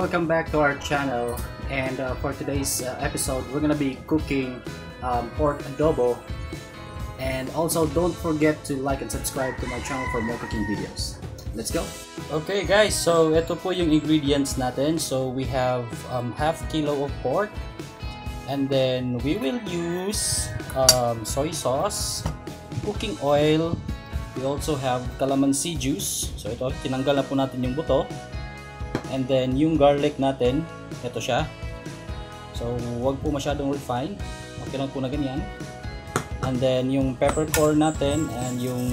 welcome back to our channel, and for today's episode we're gonna be cooking pork adobo, and also don't forget to like and subscribe to my channel for more cooking videos. Let's go! Okay guys, so ito po yung ingredients natin. So we have half kilo of pork, and then we will use soy sauce, cooking oil. We also have calamansi juice. So ito, tinanggal na po natin yung buto. And then yung garlic natin, ito siya. So wag po masyadong refine. Okay lang po na ganyan. And then yung peppercorn natin and yung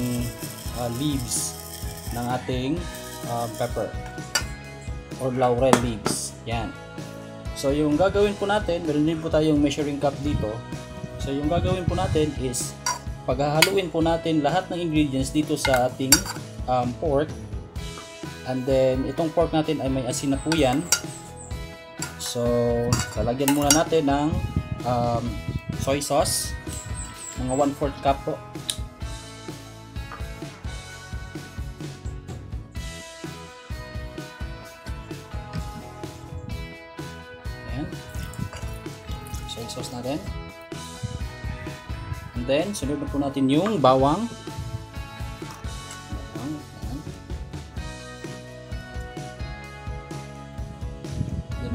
leaves ng ating pepper or laurel leaves. Yan. So yung gagawin po natin, meron din po tayong measuring cup dito. So yung gagawin po natin is paghahaluin po natin lahat ng ingredients dito sa ating pork. And then itong pork natin ay may asin na po yan. So lalagyan muna natin ng soy sauce, mga 1/4 cup po. Ayan. Soy sauce natin. And then sunod na po natin yung bawang.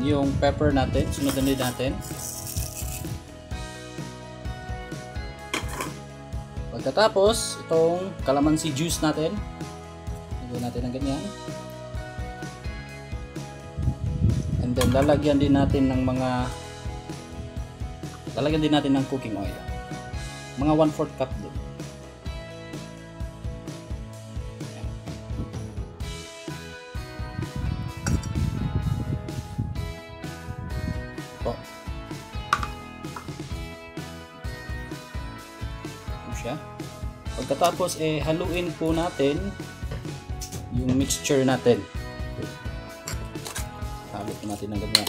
Yung pepper natin, sunod din natin. Pagkatapos, itong calamansi juice natin, lagyan natin ng ganyan. And then lalagyan din natin ng cooking oil. Mga 1/4 cup din. Siya. Pagkatapos haluin po natin yung mixture natin. Halo po natin ng ganyan.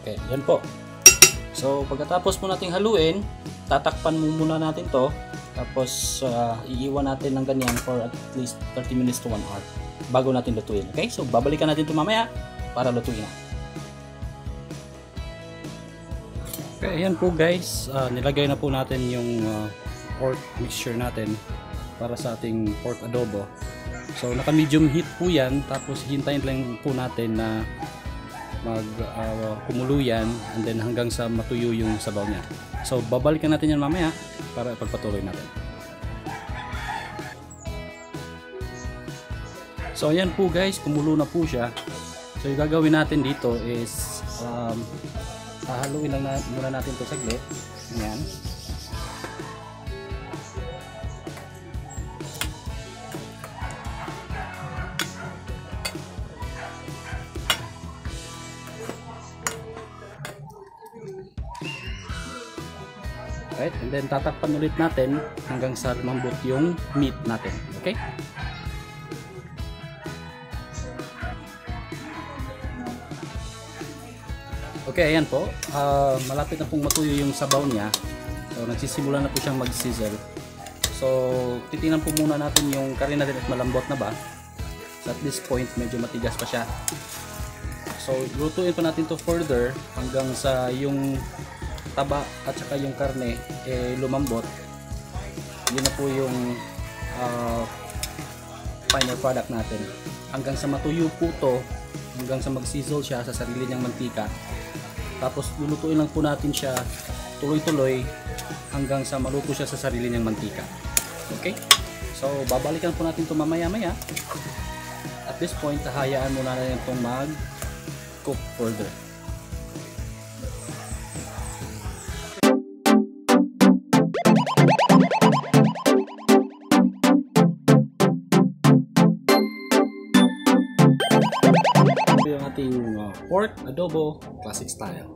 Okay, yan po. So, pagkatapos po nating haluin, tatakpan muna natin to. Tapos, iiwan natin ng ganyan for at least 30 minutes to 1 hour bago natin lutuin. Okay? So, babalikan natin ito mamaya para lutuin na. Okay, ayan po guys. Nilagay na po natin yung pork mixture natin para sa ating pork adobo. So, naka-medium heat po yan. Tapos, hintayin lang po natin na kumulo yan, and then hanggang sa matuyo yung sabaw niya. So babalikan natin yan mamaya para pagpatuloy natin. So ayan po guys, kumulo na po siya. So yung gagawin natin dito is hahaluin lang muna natin ito saglit. Ayan. Right, and then tatakpan ulit natin hanggang sa lumambot yung meat natin. Okay? Okay, ayan po. Malapit na pong matuyo yung sabaw niya. So nagsisimula na po siyang mag-sizzle. So titingnan po muna natin yung karne natin at malambot na ba. So at this point medyo matigas pa siya. So lutuin pa natin to further hanggang sa yung taba at saka yung karne lumambot. Yun na po yung final product natin. Hanggang sa matuyo po to, hanggang sa mag-sizzle siya sa sarili niyang mantika. Tapos lulutuin lang po natin siya tuloy-tuloy hanggang sa maluto siya sa sarili niyang mantika. Okay? So babalikan po natin ito mamaya-maya. At this point, hayaan muna natin itong mag-cook further. Yung ating pork adobo classic style.